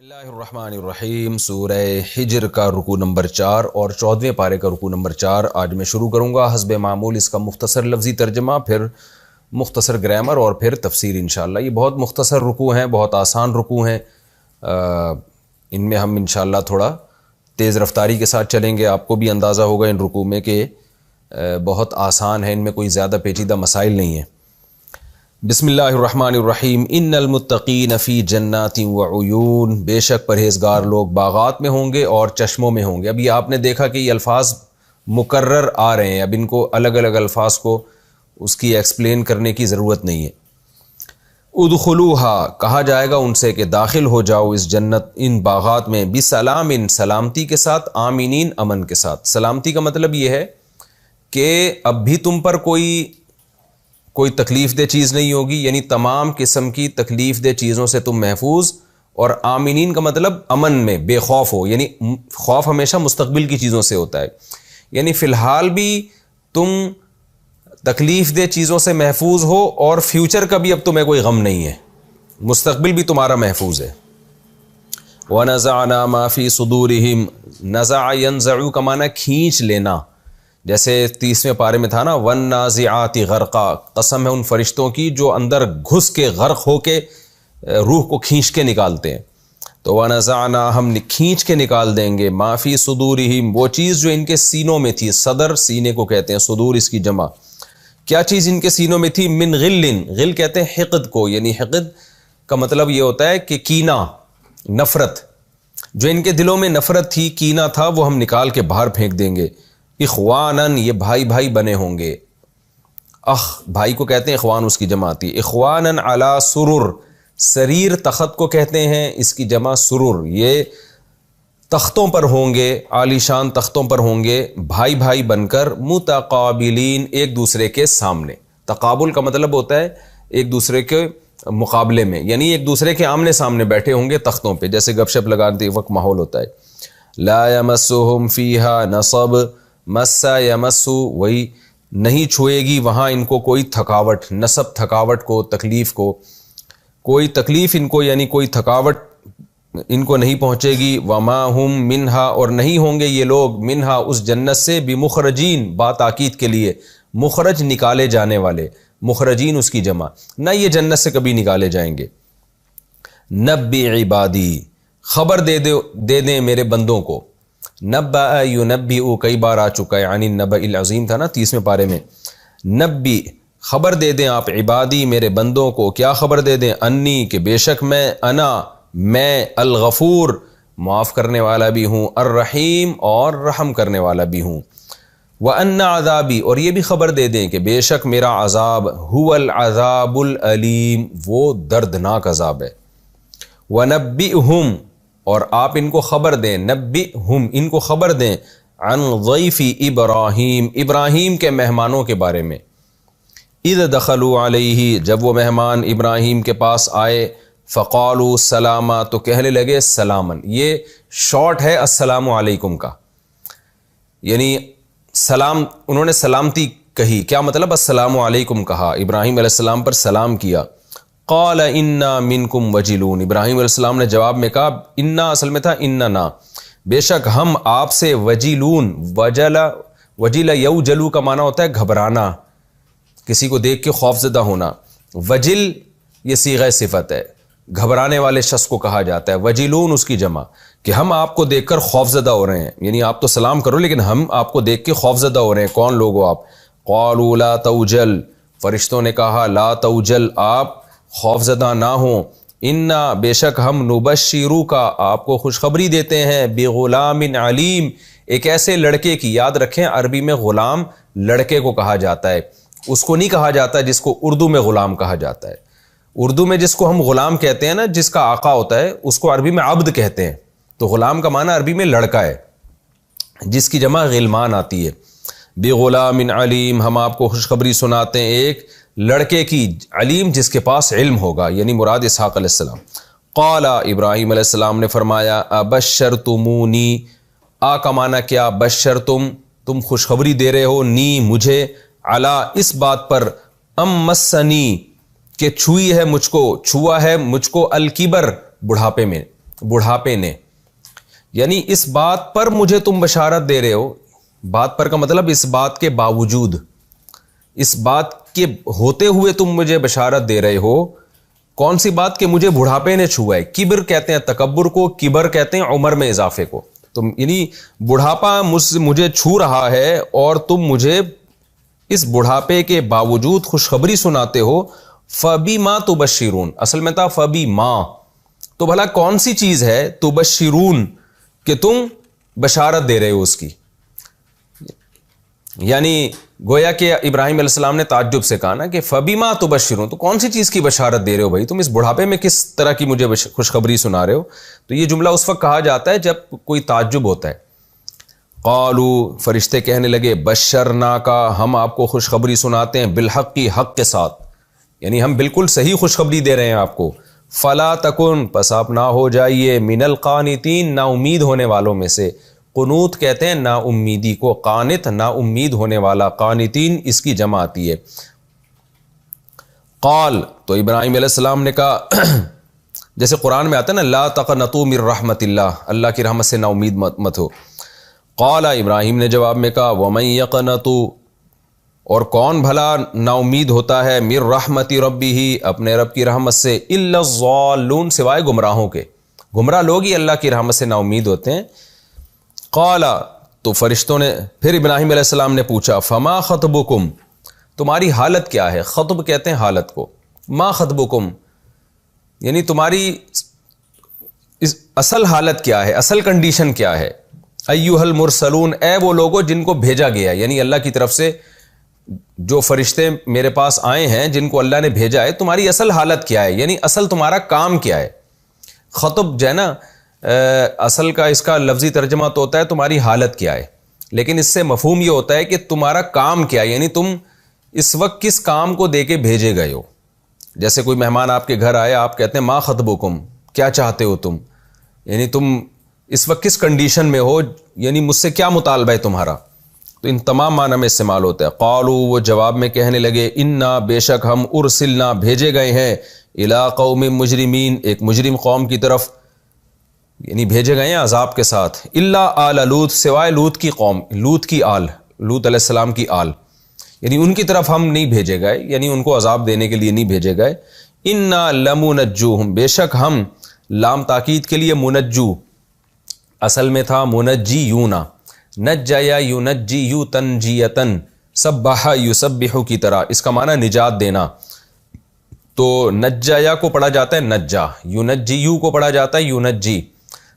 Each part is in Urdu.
اللہ الرحمن الرحیم، سورہ حجر کا رکوع نمبر 4 اور 14ویں پارے کا رکوع نمبر 4 آج میں شروع کروں گا۔ حسب معمول اس کا مختصر لفظی ترجمہ، پھر مختصر گرامر اور پھر تفسیر انشاءاللہ۔ یہ بہت مختصر رکوع ہیں، بہت آسان رکوع ہیں، ان میں ہم انشاءاللہ تھوڑا تیز رفتاری کے ساتھ چلیں گے۔ آپ کو بھی اندازہ ہوگا ان رکوع میں کہ بہت آسان ہے، ان میں کوئی زیادہ پیچیدہ مسائل نہیں ہیں۔ بسم اللہ الرحمن الرحیم۔ ان المتقین فی جنات وعیون، بے شک پرہیزگار لوگ باغات میں ہوں گے اور چشموں میں ہوں گے۔ اب یہ آپ نے دیکھا کہ یہ الفاظ مکرر آ رہے ہیں، اب ان کو الگ الگ الفاظ کو اس کی ایکسپلین کرنے کی ضرورت نہیں ہے۔ ادخلوہا، کہا جائے گا ان سے کہ داخل ہو جاؤ اس جنت، ان باغات میں، بسلام، سلامتی کے ساتھ، آمینین، امن کے ساتھ۔ سلامتی کا مطلب یہ ہے کہ اب بھی تم پر کوئی تکلیف دہ چیز نہیں ہوگی، یعنی تمام قسم کی تکلیف دہ چیزوں سے تم محفوظ، اور آمینین کا مطلب امن میں بے خوف ہو، یعنی خوف ہمیشہ مستقبل کی چیزوں سے ہوتا ہے، یعنی فی الحال بھی تم تکلیف دہ چیزوں سے محفوظ ہو اور فیوچر کا بھی اب تمہیں کوئی غم نہیں ہے، مستقبل بھی تمہارا محفوظ ہے۔ وَنَزَعْنَا مَا فِي صُدُورِهِمْ، نزع ينزع کا معنی کھینچ لینا، جیسے 30ویں پارے میں تھا نا، وَالنَّازِعَاتِ غَرْقًا، قسم ہے ان فرشتوں کی جو اندر گھس کے غرق ہو کے روح کو کھینچ کے نکالتے ہیں۔ تو وَنَزَعْنَا، ہم کھینچ کے نکال دیں گے، مَا فِي صُدُورِهِمْ، وہ چیز جو ان کے سینوں میں تھی، صدر سینے کو کہتے ہیں، صدور اس کی جمع، کیا چیز ان کے سینوں میں تھی؟ من غل، غل کہتے ہیں حقد کو، یعنی حقد کا مطلب یہ ہوتا ہے کہ کینہ، نفرت، جو ان کے دلوں میں نفرت تھی، کینہ تھا، وہ ہم نکال کے باہر پھینک دیں گے۔ اخوانن، یہ بھائی بھائی بنے ہوں گے، اخ بھائی کو کہتے ہیں، اخوان اس کی جمع آتی ہے۔ اخوانن علی سرر، سریر تخت کو کہتے ہیں، اس کی جمع سرر، یہ تختوں پر ہوں گے، عالی شان تختوں پر ہوں گے، بھائی بھائی بن کر، متقابلین، ایک دوسرے کے سامنے۔ تقابل کا مطلب ہوتا ہے ایک دوسرے کے مقابلے میں، یعنی ایک دوسرے کے آمنے سامنے بیٹھے ہوں گے تختوں پہ، جیسے گپ شپ لگاتے وقت ماحول ہوتا ہے۔ لا یمسہم فیہا نصب، مسا یمسو، وہی نہیں چھوئے گی وہاں ان کو کوئی تھکاوٹ، نصب تھکاوٹ کو، تکلیف کو، کوئی تکلیف ان کو، یعنی کوئی تھکاوٹ ان کو نہیں پہنچے گی۔ وما ہم منہا، اور نہیں ہوں گے یہ لوگ، منہا اس جنت سے، بمخرجین، بات تاکید کے لیے، مخرج نکالے جانے والے، مخرجین اس کی جمع، نہ یہ جنت سے کبھی نکالے جائیں گے۔ نبی عبادی، خبر دے دیں میرے بندوں کو، نبأ ینبئ کئی بار آ چکا ہے، یعنی النبأ العظیم تھا نا 30ویں پارے میں۔ نبی، خبر دے دیں آپ، عبادی میرے بندوں کو، کیا خبر دے دیں؟ انی، کہ بے شک میں الغفور، معاف کرنے والا بھی ہوں، الرحیم، اور رحم کرنے والا بھی ہوں۔ وَأَنَّ عَذَابِي، اور یہ بھی خبر دے دیں کہ بے شک میرا عذاب، هُوَ الْعَذَابُ الْأَلِيمُ، وہ دردناک عذاب ہے۔ وَنَبِّئْهُمْ، اور آپ ان کو خبر دیں، نبئہم، ان کو خبر دیں، عن ضیف ابراہیم، ابراہیم کے مہمانوں کے بارے میں۔ اذ دخلوا علیہ، جب وہ مہمان ابراہیم کے پاس آئے، فقالوا سلاما، تو کہنے لگے سلامن، یہ شارٹ ہے السلام علیکم کا، یعنی سلام، انہوں نے سلامتی کہی، کیا مطلب؟ السلام علیکم کہا، ابراہیم علیہ السلام پر سلام کیا۔ قال انا منکم وجلون، ابراہیم علیہ السلام نے جواب میں کہا، انا اصل میں تھا اننا، بے شک ہم آپ سے، وجلون، وجل یوجلو کا معنی ہوتا ہے گھبرانا، کسی کو دیکھ کے خوف زدہ ہونا۔ وجل یہ صیغہ صفت ہے، گھبرانے والے شخص کو کہا جاتا ہے، وجلون اس کی جمع، کہ ہم آپ کو دیکھ کر خوف زدہ ہو رہے ہیں، یعنی آپ تو سلام کرو لیکن ہم آپ کو دیکھ کے خوف زدہ ہو رہے ہیں۔ کون لوگ ہو آپ؟ قالوا لا توجل، فرشتوں نے کہا لا توجل، آپ خوف زدہ نہ ہوں، انا، بے شک ہم، نبشروک، آپ کو خوشخبری دیتے ہیں، بغلام علیم، ایک ایسے لڑکے کی، یاد رکھیں عربی میں غلام لڑکے کو کہا جاتا ہے، اس کو نہیں کہا جاتا جس کو اردو میں غلام کہا جاتا ہے۔ اردو میں جس کو ہم غلام کہتے ہیں نا، جس کا آقا ہوتا ہے، اس کو عربی میں عبد کہتے ہیں، تو غلام کا معنی عربی میں لڑکا ہے، جس کی جمع غلمان آتی ہے۔ بغلام علیم، ہم آپ کو خوشخبری سناتے ہیں ایک لڑکے کی، علیم جس کے پاس علم ہوگا، یعنی مراد اسحاق علیہ السلام۔ قال، ابراہیم علیہ السلام نے فرمایا، ابشرتمونی، آ کا معنی کیا؟ بشرتم، تم خوشخبری دے رہے ہو، نی مجھے، علی اس بات پر، مسنی کہ چھوئی ہے مجھ کو، چھوا ہے مجھ کو، الکبر بڑھاپے میں، بڑھاپے نے، یعنی اس بات پر مجھے تم بشارت دے رہے ہو، بات پر کا مطلب اس بات کے باوجود، اس بات کے ہوتے ہوئے تم مجھے بشارت دے رہے ہو، کون سی بات کہ مجھے بڑھاپے نے چھوا ہے۔ کبر کہتے ہیں تکبر کو، کبر کہتے ہیں عمر میں اضافے کو، تو یعنی بڑھاپا مجھے چھو رہا ہے اور تم مجھے اس بڑھاپے کے باوجود خوشخبری سناتے ہو۔ فَبِمَا تُبَشِّرُونَ، اصل میں تھا فَبِمَا، تو بھلا کون سی چیز ہے تبشرون کہ تم بشارت دے رہے ہو اس کی، یعنی گویا کہ ابراہیم علیہ السلام نے تعجب سے کہا نا کہ فَبِمَا تُبَشِّرُونَ، تو کون سی چیز کی بشارت دے رہے ہو بھائی، تم اس بڑھاپے میں کس طرح کی مجھے خوشخبری سنا رہے ہو۔ تو یہ جملہ اس وقت کہا جاتا ہے جب کوئی تعجب ہوتا ہے۔ قالوا، فرشتے کہنے لگے، بشرناک، ہم آپ کو خوشخبری سناتے ہیں، بالحق، کی حق کے ساتھ، یعنی ہم بالکل صحیح خوشخبری دے رہے ہیں آپ کو۔ فلا تکن، پس آپ نہ ہو جائیے، من القانتین، نا امید ہونے والوں میں سے۔ قنوت کہتے ہیں نا امیدی کو، قانت نا امید ہونے والا، قانتین اس کی جمع آتی ہے۔ قال، تو ابراہیم علیہ السلام نے کہا، جیسے قرآن میں آتا ہے نا لا تقنطوا من رحمت اللہ، اللہ کی رحمت سے نا امید مت ہو۔ قال، ابراہیم نے جواب میں کہا، ومن یقنط، اور کون بھلا نا امید ہوتا ہے، من رحمت ربہ، اپنے رب کی رحمت سے، الا الضالون، سوائے گمراہوں کے، گمراہ لوگ ہی اللہ کی رحمت سے نا امید ہوتے ہیں۔ قال، تو فرشتوں نے پھر ابراہیم علیہ السلام نے پوچھا، فما خطبکم، تمہاری حالت کیا ہے، خطب کہتے ہیں حالت کو، ما خطبکم یعنی تمہاری اصل حالت کیا ہے، اصل کنڈیشن کیا ہے۔ ایھا المرسلون، اے وہ لوگوں جن کو بھیجا گیا، یعنی اللہ کی طرف سے جو فرشتے میرے پاس آئے ہیں جن کو اللہ نے بھیجا ہے، تمہاری اصل حالت کیا ہے، یعنی اصل تمہارا کام کیا ہے۔ خطب جو ہے نا، اصل کا اس کا لفظی ترجمہ تو ہوتا ہے تمہاری حالت کیا ہے، لیکن اس سے مفہوم یہ ہوتا ہے کہ تمہارا کام کیا ہے، یعنی تم اس وقت کس کام کو دے کے بھیجے گئے ہو۔ جیسے کوئی مہمان آپ کے گھر آئے، آپ کہتے ہیں ما خطبکم، کیا چاہتے ہو تم، یعنی تم اس وقت کس کنڈیشن میں ہو، یعنی مجھ سے کیا مطالبہ ہے تمہارا، تو ان تمام معنی میں استعمال ہوتا ہے۔ قالوا، وہ جواب میں کہنے لگے، انا، بے شک ہم، ارسلنا، بھیجے گئے ہیں، الی قوم مجرمین، ایک مجرم قوم کی طرف، یعنی بھیجے گئے ہیں عذاب کے ساتھ، الا آل لوط، سوائے لوط کی قوم، لوط کی آل، لوط علیہ السلام کی آل، یعنی ان کی طرف ہم نہیں بھیجے گئے، یعنی ان کو عذاب دینے کے لیے نہیں بھیجے گئے۔ انا لمنجوہم، بے شک ہم، لام تاکید کے لیے منجو، اصل میں تھا منجیونا، نجیا ینجی تنجیتن، سبح یسبح کی طرح، اس کا معنی نجات دینا، تو نجیا کو پڑھا جاتا ہے نجا، ینجیو کو پڑھا جاتا ہے ینجی،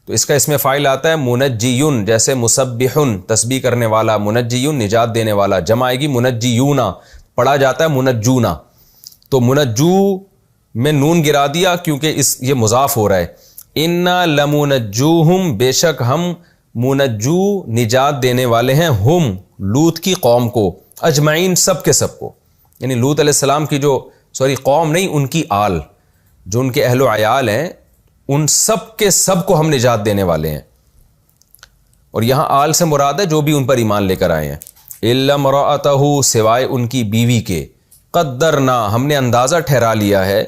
تو اس کا اس میں فاعل آتا ہے منجیون، جیسے مسبحن تسبیح کرنے والا، منجیون نجات دینے والا، جمع آئے گی منجیونا، پڑھا جاتا ہے منجونا، تو منجو میں نون گرا دیا کیونکہ یہ مضاف ہو رہا ہے۔ انا لمنجوہم، بے شک ہم منجو، نجات دینے والے ہیں، ہم، لوط کی قوم کو، اجمعین، سب کے سب کو، یعنی لوط علیہ السلام کی قوم نہیں، ان کی آل، جو ان کے اہل و عیال ہیں، ان سب کے سب کو ہم نجات دینے والے ہیں۔ اور یہاں آل سے مراد ہے جو بھی ان پر ایمان لے کر آئے ہیں۔ الا امرأتہ، سوائے ان کی بیوی کے، قدرنا، ہم نے اندازہ ٹھہرا لیا ہے،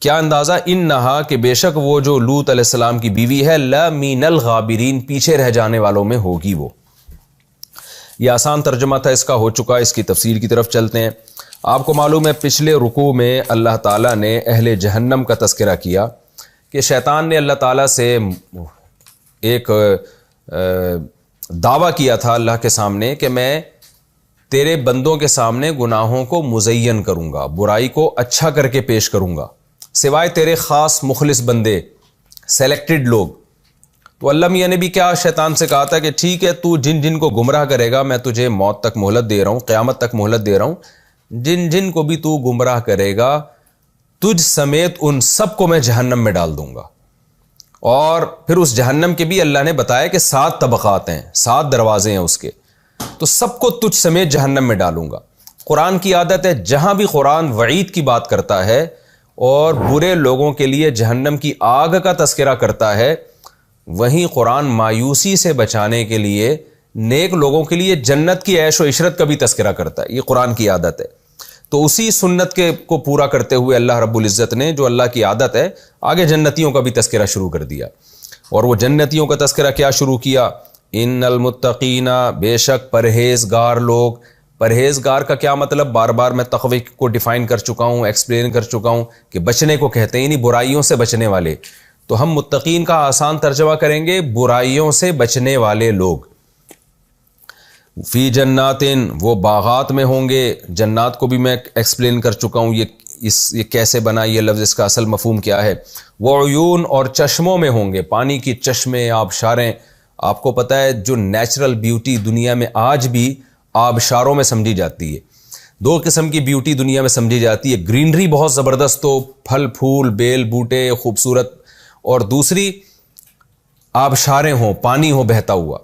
کیا اندازہ، انہا، کہ بے شک وہ جو لوط علیہ السلام کی بیوی ہے، لمن الغابرین، پیچھے رہ جانے والوں میں ہوگی وہ۔ یہ آسان ترجمہ تھا اس کا، ہو چکا، اس کی تفسیر کی طرف چلتے ہیں۔ آپ کو معلوم ہے پچھلے رکوع میں اللہ تعالیٰ نے اہل جہنم کا تذکرہ کیا کہ شیطان نے اللہ تعالیٰ سے ایک دعویٰ کیا تھا اللہ کے سامنے کہ میں تیرے بندوں کے سامنے گناہوں کو مزین کروں گا، برائی کو اچھا کر کے پیش کروں گا، سوائے تیرے خاص مخلص بندے، سیلیکٹڈ لوگ۔ تو اللہ میاں نے بھی کیا شیطان سے کہا تھا کہ ٹھیک ہے، تو جن جن کو گمراہ کرے گا میں تجھے موت تک مہلت دے رہا ہوں، قیامت تک مہلت دے رہا ہوں، جن جن کو بھی تو گمراہ کرے گا تجھ سمیت ان سب کو میں جہنم میں ڈال دوں گا۔ اور پھر اس جہنم کے بھی اللہ نے بتایا کہ 7 طبقات ہیں، 7 دروازے ہیں اس کے، تو سب کو تجھ سمیت جہنم میں ڈالوں گا۔ قرآن کی عادت ہے جہاں بھی قرآن وعید کی بات کرتا ہے اور برے لوگوں کے لیے جہنم کی آگ کا تذکرہ کرتا ہے، وہیں قرآن مایوسی سے بچانے کے لیے نیک لوگوں کے لیے جنت کی عیش و عشرت کا بھی تذکرہ کرتا ہے۔ یہ قرآن کی عادت ہے، تو اسی سنت کو پورا کرتے ہوئے اللہ رب العزت نے، جو اللہ کی عادت ہے، آگے جنتیوں کا بھی تذکرہ شروع کر دیا۔ اور وہ جنتیوں کا تذکرہ کیا شروع کیا؟ ان المتقین، بے شک پرہیزگار لوگ۔ پرہیزگار کا کیا مطلب؟ بار بار میں تقوی کو ڈیفائن کر چکا ہوں، ایکسپلین کر چکا ہوں کہ بچنے کو کہتے ہیں، یعنی برائیوں سے بچنے والے۔ تو ہم متقین کا آسان ترجمہ کریں گے برائیوں سے بچنے والے لوگ۔ فی جناتن، وہ باغات میں ہوں گے۔ جنات کو بھی میں ایکسپلین کر چکا ہوں، یہ کیسے بنا یہ لفظ، اس کا اصل مفہوم کیا ہے۔ وہ عیون، اور چشموں میں ہوں گے، پانی کی چشمے، آبشاریں۔ آپ کو پتہ ہے جو نیچرل بیوٹی دنیا میں آج بھی آبشاروں میں سمجھی جاتی ہے۔ دو قسم کی بیوٹی دنیا میں سمجھی جاتی ہے، گرینری بہت زبردست ہو، پھل پھول بیل بوٹے خوبصورت، اور دوسری آبشاریں ہوں، پانی ہو بہتا ہوا۔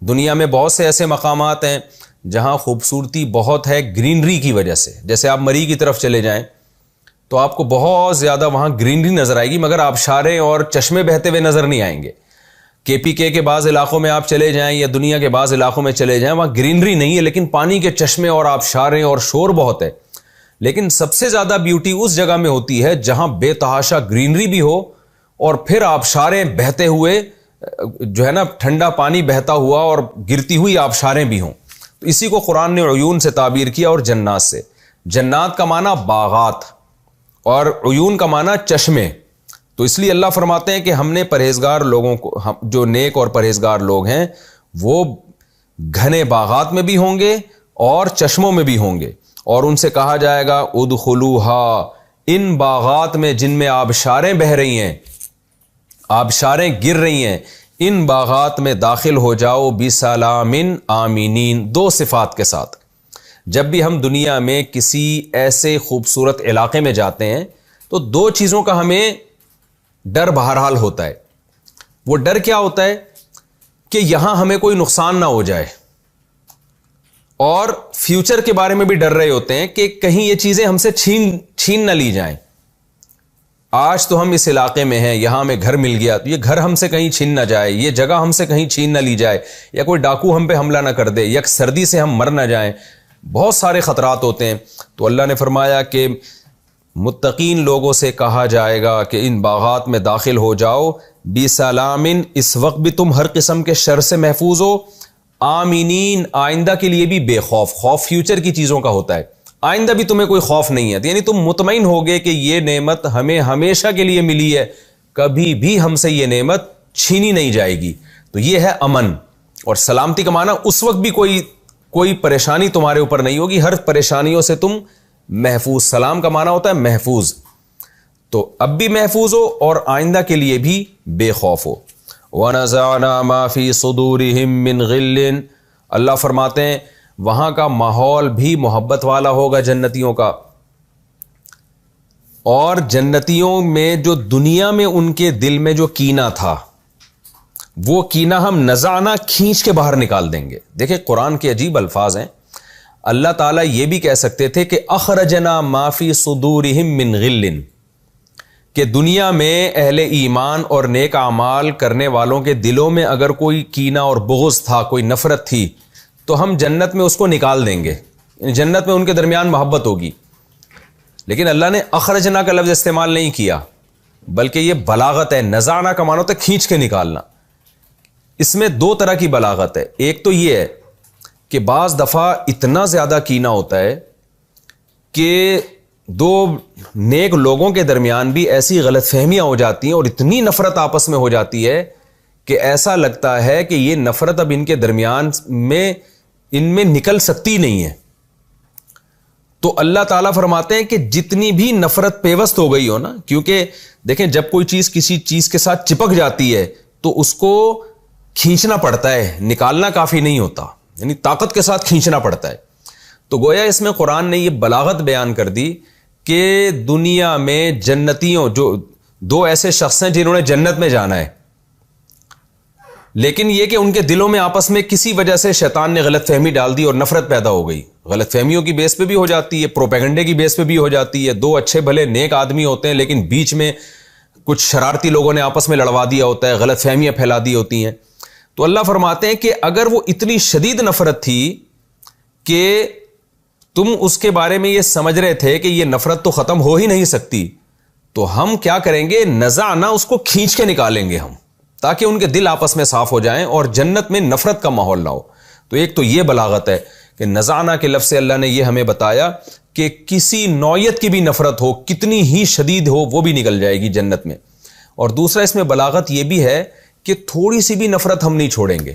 دنیا میں بہت سے ایسے مقامات ہیں جہاں خوبصورتی بہت ہے گرینری کی وجہ سے۔ جیسے آپ مری کی طرف چلے جائیں تو آپ کو بہت زیادہ وہاں گرینری نظر آئے گی، مگر آبشاریں اور چشمے بہتے ہوئے نظر نہیں آئیں گے۔ KPK کے بعض علاقوں میں آپ چلے جائیں یا دنیا کے بعض علاقوں میں چلے جائیں، وہاں گرینری نہیں ہے لیکن پانی کے چشمے اور آبشاریں اور شور بہت ہے۔ لیکن سب سے زیادہ بیوٹی اس جگہ میں ہوتی ہے جہاں بے تحاشا گرینری بھی ہو اور پھر آبشاریں بہتے ہوئے، جو ہے نا ٹھنڈا پانی بہتا ہوا اور گرتی ہوئی آبشاریں بھی ہوں۔ تو اسی کو قرآن نے عیون سے تعبیر کیا اور جنات سے۔ جنات کا معنی باغات اور عیون کا معنی چشمے۔ تو اس لیے اللہ فرماتے ہیں کہ ہم نے پرہیزگار لوگوں کو، جو نیک اور پرہیزگار لوگ ہیں، وہ گھنے باغات میں بھی ہوں گے اور چشموں میں بھی ہوں گے، اور ان سے کہا جائے گا ادخلوہا، ان باغات میں جن میں آبشاریں بہ رہی ہیں، آبشاریں گر رہی ہیں، ان باغات میں داخل ہو جاؤ بسلام آمینین، دو صفات کے ساتھ۔ جب بھی ہم دنیا میں کسی ایسے خوبصورت علاقے میں جاتے ہیں تو دو چیزوں کا ہمیں ڈر بہرحال ہوتا ہے۔ وہ ڈر کیا ہوتا ہے؟ کہ یہاں ہمیں کوئی نقصان نہ ہو جائے، اور فیوچر کے بارے میں بھی ڈر رہے ہوتے ہیں کہ کہیں یہ چیزیں ہم سے چھین نہ لی جائیں۔ آج تو ہم اس علاقے میں ہیں، یہاں ہمیں گھر مل گیا، تو یہ گھر ہم سے کہیں چھین نہ جائے، یہ جگہ ہم سے کہیں چھین نہ لی جائے، یا کوئی ڈاکو ہم پہ حملہ نہ کر دے، یا سردی سے ہم مر نہ جائیں۔ بہت سارے خطرات ہوتے ہیں۔ تو اللہ نے فرمایا کہ متقین لوگوں سے کہا جائے گا کہ ان باغات میں داخل ہو جاؤ بسلام، اس وقت بھی تم ہر قسم کے شر سے محفوظ ہو، آمینین، آئندہ کے لیے بھی بے خوف۔ خوف فیوچر کی چیزوں کا ہوتا ہے، آئندہ بھی تمہیں کوئی خوف نہیں ہے، یعنی تم مطمئن ہوگے کہ یہ نعمت ہمیں ہمیشہ کے لیے ملی ہے، کبھی بھی ہم سے یہ نعمت چھینی نہیں جائے گی۔ تو یہ ہے امن اور سلامتی کا معنی، اس وقت بھی کوئی پریشانی تمہارے اوپر نہیں ہوگی، ہر پریشانیوں سے تم محفوظ۔ سلام کا معنی ہوتا ہے محفوظ، تو اب بھی محفوظ ہو اور آئندہ کے لیے بھی بے خوف ہو۔ وَنَزَعْنَا مَا فِي صُدُورِهِم مِّن غِلٍّ، اللہ فرماتے ہیں وہاں کا ماحول بھی محبت والا ہوگا جنتیوں کا، اور جنتیوں میں جو دنیا میں ان کے دل میں جو کینہ تھا، وہ کینہ ہم نزعنا، کھینچ کے باہر نکال دیں گے۔ دیکھیں قرآن کے عجیب الفاظ ہیں۔ اللہ تعالیٰ یہ بھی کہہ سکتے تھے کہ اخرجنا ما فی صدورہم من غل، کہ دنیا میں اہل ایمان اور نیک اعمال کرنے والوں کے دلوں میں اگر کوئی کینہ اور بغض تھا، کوئی نفرت تھی، تو ہم جنت میں اس کو نکال دیں گے، یعنی جنت میں ان کے درمیان محبت ہوگی۔ لیکن اللہ نے اخرجنا کا لفظ استعمال نہیں کیا، بلکہ یہ بلاغت ہے۔ نزعنا کا معنی ہوتا ہے کھینچ کے نکالنا۔ اس میں دو طرح کی بلاغت ہے۔ ایک تو یہ ہے کہ بعض دفعہ اتنا زیادہ کینہ ہوتا ہے کہ دو نیک لوگوں کے درمیان بھی ایسی غلط فہمیاں ہو جاتی ہیں اور اتنی نفرت آپس میں ہو جاتی ہے کہ ایسا لگتا ہے کہ یہ نفرت اب ان کے درمیان میں ان میں نکل سکتی نہیں ہے۔ تو اللہ تعالیٰ فرماتے ہیں کہ جتنی بھی نفرت پیوست ہو گئی ہو نا، کیونکہ دیکھیں جب کوئی چیز کسی چیز کے ساتھ چپک جاتی ہے تو اس کو کھینچنا پڑتا ہے، نکالنا کافی نہیں ہوتا، یعنی طاقت کے ساتھ کھینچنا پڑتا ہے۔ تو گویا اس میں قرآن نے یہ بلاغت بیان کر دی کہ دنیا میں جنتیوں، جو دو ایسے شخص ہیں جنہوں نے جنت میں جانا ہے، لیکن یہ کہ ان کے دلوں میں آپس میں کسی وجہ سے شیطان نے غلط فہمی ڈال دی اور نفرت پیدا ہو گئی۔ غلط فہمیوں کی بیس پہ بھی ہو جاتی ہے، پروپیگنڈے کی بیس پہ بھی ہو جاتی ہے۔ دو اچھے بھلے نیک آدمی ہوتے ہیں لیکن بیچ میں کچھ شرارتی لوگوں نے آپس میں لڑوا دیا ہوتا ہے، غلط فہمیاں پھیلا دی ہوتی ہیں۔ تو اللہ فرماتے ہیں کہ اگر وہ اتنی شدید نفرت تھی کہ تم اس کے بارے میں یہ سمجھ رہے تھے کہ یہ نفرت تو ختم ہو ہی نہیں سکتی، تو ہم کیا کریں گے، نزعنا، اس کو کھینچ کے نکالیں گے ہم۔ تاکہ ان کے دل آپس میں صاف ہو جائیں اور جنت میں نفرت کا ماحول نہ ہو۔ تو ایک تو یہ بلاغت ہے کہ نزعنا کے لفظ سے اللہ نے یہ ہمیں بتایا کہ کسی نوعیت کی بھی نفرت ہو، کتنی ہی شدید ہو، وہ بھی نکل جائے گی جنت میں۔ اور دوسرا اس میں بلاغت یہ بھی ہے کہ تھوڑی سی بھی نفرت ہم نہیں چھوڑیں گے،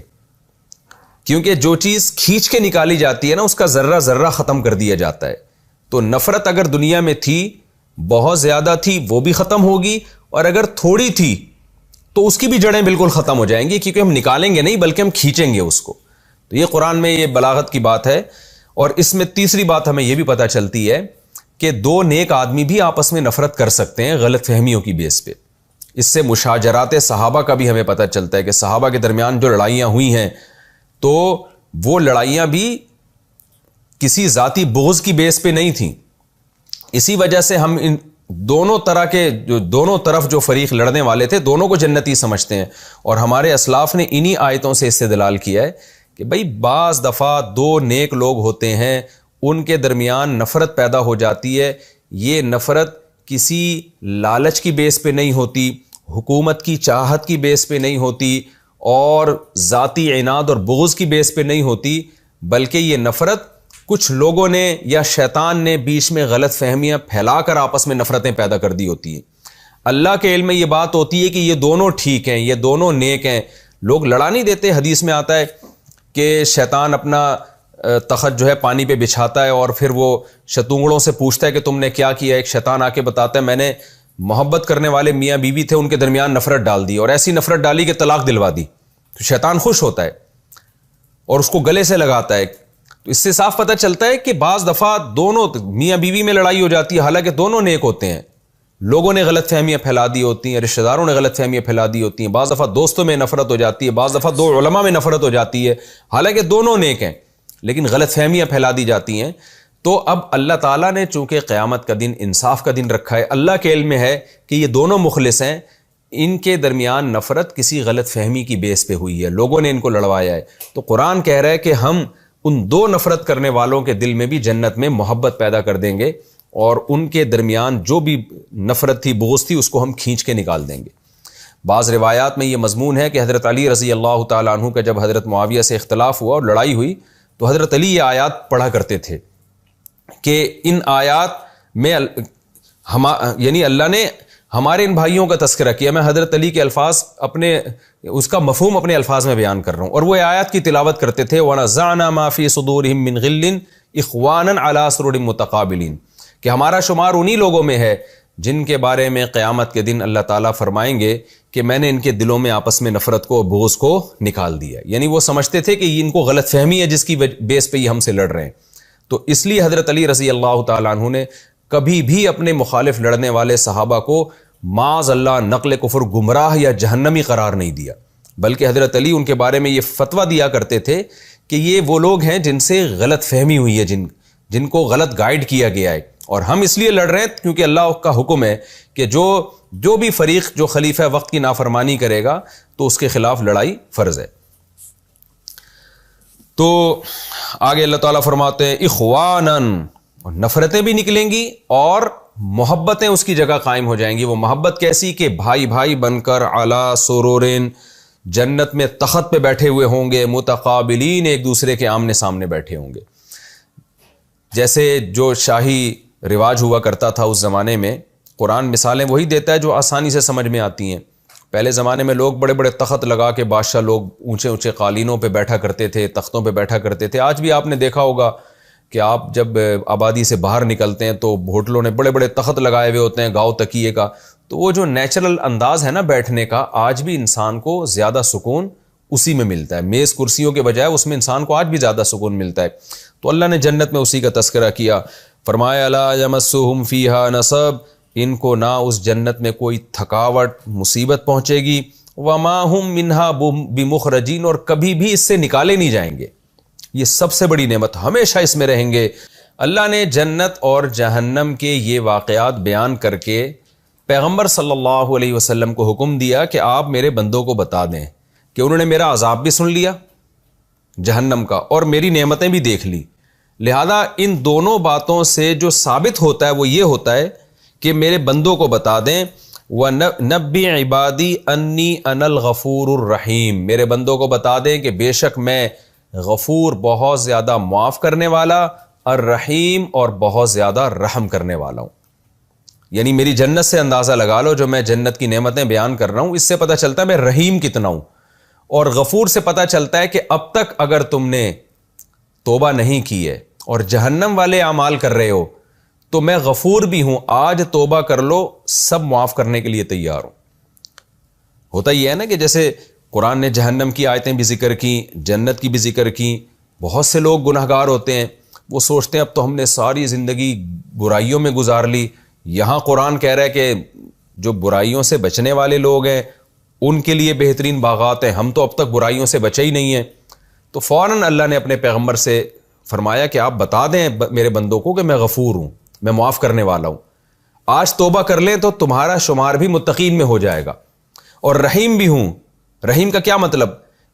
کیونکہ جو چیز کھینچ کے نکالی جاتی ہے نا، اس کا ذرہ ذرہ ختم کر دیا جاتا ہے۔ تو نفرت اگر دنیا میں تھی، بہت زیادہ تھی، وہ بھی ختم ہوگی، اور اگر تھوڑی تھی تو اس کی بھی جڑیں بالکل ختم ہو جائیں گی، کیونکہ ہم نکالیں گے نہیں بلکہ ہم کھینچیں گے اس کو۔ تو یہ قرآن میں یہ بلاغت کی بات ہے۔ اور اس میں تیسری بات ہمیں یہ بھی پتہ چلتی ہے کہ دو نیک آدمی بھی آپس میں نفرت کر سکتے ہیں غلط فہمیوں کی بیس پہ۔ اس سے مشاجرات صحابہ کا بھی ہمیں پتہ چلتا ہے کہ صحابہ کے درمیان جو لڑائیاں ہوئی ہیں تو وہ لڑائیاں بھی کسی ذاتی بغض کی بیس پہ نہیں تھیں۔ اسی وجہ سے ہم ان دونوں طرح کے دونوں طرف جو فریق لڑنے والے تھے دونوں کو جنتی سمجھتے ہیں، اور ہمارے اسلاف نے انہی آیتوں سے استدلال کیا ہے کہ بھئی بعض دفعہ دو نیک لوگ ہوتے ہیں، ان کے درمیان نفرت پیدا ہو جاتی ہے۔ یہ نفرت کسی لالچ کی بیس پہ نہیں ہوتی، حکومت کی چاہت کی بیس پہ نہیں ہوتی، اور ذاتی عناد اور بغض کی بیس پہ نہیں ہوتی، بلکہ یہ نفرت کچھ لوگوں نے یا شیطان نے بیچ میں غلط فہمیاں پھیلا کر آپس میں نفرتیں پیدا کر دی ہوتی ہیں۔ اللہ کے علم میں یہ بات ہوتی ہے کہ یہ دونوں ٹھیک ہیں، یہ دونوں نیک ہیں، لوگ لڑا نہیں دیتے۔ حدیث میں آتا ہے کہ شیطان اپنا تخت جو ہے پانی پہ بچھاتا ہے اور پھر وہ شتونگڑوں سے پوچھتا ہے کہ تم نے کیا کیا۔ ایک شیطان آ کے بتاتا ہے میں نے محبت کرنے والے میاں بیوی تھے، ان کے درمیان نفرت ڈال دی، اور ایسی نفرت ڈالی کہ طلاق دلوا دی۔ تو شیطان خوش ہوتا ہے اور اس کو گلے سے لگاتا ہے۔ تو اس سے صاف پتہ چلتا ہے کہ بعض دفعہ دونوں میاں بیوی میں لڑائی ہو جاتی ہے، حالانکہ دونوں نیک ہوتے ہیں، لوگوں نے غلط فہمیاں پھیلا دی ہوتی ہیں، رشتہ داروں نے غلط فہمیاں پھیلا دی ہوتی ہیں، بعض دفعہ دوستوں میں نفرت ہو جاتی ہے، بعض دفعہ دو علماء میں نفرت ہو جاتی ہے، حالانکہ دونوں نیک ہیں لیکن غلط فہمیاں پھیلا دی جاتی ہیں۔ تو اب اللہ تعالیٰ نے چونکہ قیامت کا دن انصاف کا دن رکھا ہے، اللہ کے علم میں ہے کہ یہ دونوں مخلص ہیں، ان کے درمیان نفرت کسی غلط فہمی کی بیس پہ ہوئی ہے، لوگوں نے ان کو لڑوایا ہے۔ تو قرآن کہہ رہا ہے کہ ہم ان دو نفرت کرنے والوں کے دل میں بھی جنت میں محبت پیدا کر دیں گے، اور ان کے درمیان جو بھی نفرت تھی، بغض تھی، اس کو ہم کھینچ کے نکال دیں گے۔ بعض روایات میں یہ مضمون ہے کہ حضرت علی رضی اللہ تعالیٰ عنہ کا جب حضرت معاویہ سے اختلاف ہوا اور لڑائی ہوئی تو حضرت علی یہ آیات پڑھا کرتے تھے کہ ان آیات میں یعنی اللہ نے ہمارے ان بھائیوں کا تذکرہ کیا۔ میں حضرت علی کے الفاظ اس کا مفہوم اپنے الفاظ میں بیان کر رہا ہوں، اور وہ آیات کی تلاوت کرتے تھے وَنَزَعْنَا مَا فِي صُدُورِهِم مِّن غِلٍّ إِخْوَانًا عَلَىٰ سُرُرٍ مُتَقَابِلِينَ، کہ ہمارا شمار انہی لوگوں میں ہے جن کے بارے میں قیامت کے دن اللہ تعالیٰ فرمائیں گے کہ میں نے ان کے دلوں میں آپس میں نفرت کو، بغض کو نکال دیا۔ یعنی وہ سمجھتے تھے کہ ان کو غلط فہمی ہے جس کی بیس پہ یہ ہم سے لڑ رہے ہیں۔ تو اس لیے حضرت علی رضی اللہ تعالیٰ عنہ نے کبھی بھی اپنے مخالف لڑنے والے صحابہ کو معاذ اللہ نقل کفر، گمراہ یا جہنمی قرار نہیں دیا، بلکہ حضرت علی ان کے بارے میں یہ فتویٰ دیا کرتے تھے کہ یہ وہ لوگ ہیں جن سے غلط فہمی ہوئی ہے، جن کو غلط گائیڈ کیا گیا ہے، اور ہم اس لیے لڑ رہے ہیں کیونکہ اللہ کا حکم ہے کہ جو بھی فریق جو خلیفہ وقت کی نافرمانی کرے گا تو اس کے خلاف لڑائی فرض ہے۔ تو آگے اللہ تعالیٰ فرماتے ہیں اخواناً، نفرتیں بھی نکلیں گی اور محبتیں اس کی جگہ قائم ہو جائیں گی۔ وہ محبت کیسی کہ بھائی بھائی بن کر علی سرورین، جنت میں تخت پہ بیٹھے ہوئے ہوں گے، متقابلین، ایک دوسرے کے آمنے سامنے بیٹھے ہوں گے۔ جیسے جو شاہی رواج ہوا کرتا تھا اس زمانے میں، قرآن مثالیں وہی دیتا ہے جو آسانی سے سمجھ میں آتی ہیں۔ پہلے زمانے میں لوگ بڑے بڑے تخت لگا کے، بادشاہ لوگ اونچے اونچے قالینوں پہ بیٹھا کرتے تھے، تختوں پہ بیٹھا کرتے تھے۔ آج بھی آپ نے دیکھا ہوگا کہ آپ جب آبادی سے باہر نکلتے ہیں تو ہوٹلوں نے بڑے بڑے تخت لگائے ہوئے ہوتے ہیں گاؤ تکیے کا، تو وہ جو نیچرل انداز ہے نا بیٹھنے کا، آج بھی انسان کو زیادہ سکون اسی میں ملتا ہے، میز کرسیوں کے بجائے اس میں انسان کو آج بھی زیادہ سکون ملتا ہے۔ تو اللہ نے جنت میں اسی کا تذکرہ کیا، فرمایا لا یمسہم فیہا نصب، ان کو نہ اس جنت میں کوئی تھکاوٹ، مصیبت پہنچے گی، وما ہم منہا بمخرجین، اور کبھی بھی اس سے نکالے نہیں جائیں گے۔ یہ سب سے بڑی نعمت، ہمیشہ اس میں رہیں گے۔ اللہ نے جنت اور جہنم کے یہ واقعات بیان کر کے پیغمبر صلی اللہ علیہ وسلم کو حکم دیا کہ آپ میرے بندوں کو بتا دیں کہ انہوں نے میرا عذاب بھی سن لیا جہنم کا اور میری نعمتیں بھی دیکھ لی، لہذا ان دونوں باتوں سے جو ثابت ہوتا ہے وہ یہ ہوتا ہے کہ میرے بندوں کو بتا دیں وَنَبِّ عِبَادِي أَنِّي أَنَا الْغَفُورُ الرَّحِيمُ، میرے بندوں کو بتا دیں کہ بے شک میں غفور بہت زیادہ معاف کرنے والا، الرحیم اور بہت زیادہ رحم کرنے والا ہوں۔ یعنی میری جنت سے اندازہ لگا لو، جو میں جنت کی نعمتیں بیان کر رہا ہوں، اس سے پتہ چلتا ہے میں رحیم کتنا ہوں، اور غفور سے پتہ چلتا ہے کہ اب تک اگر تم نے توبہ نہیں کی ہے اور جہنم والے اعمال کر رہے ہو تو میں غفور بھی ہوں، آج توبہ کر لو، سب معاف کرنے کے لیے تیار ہوں۔ ہوتا یہ ہے نا کہ جیسے قرآن نے جہنم کی آیتیں بھی ذکر کی، جنت کی بھی ذکر کی، بہت سے لوگ گناہگار ہوتے ہیں، وہ سوچتے ہیں اب تو ہم نے ساری زندگی برائیوں میں گزار لی، یہاں قرآن کہہ رہا ہے کہ جو برائیوں سے بچنے والے لوگ ہیں ان کے لیے بہترین باغات ہیں، ہم تو اب تک برائیوں سے بچے ہی نہیں ہیں۔ تو فوراً اللہ نے اپنے پیغمبر سے فرمایا کہ آپ بتا دیں میرے بندوں کو کہ میں غفور ہوں، میں معاف کرنے والا ہوں، آج توبہ کر لیں تو تمہارا شمار بھی متقین میں ہو جائے گا، اور رحیم بھی ہوں۔ رحیم کا کیا مطلب؟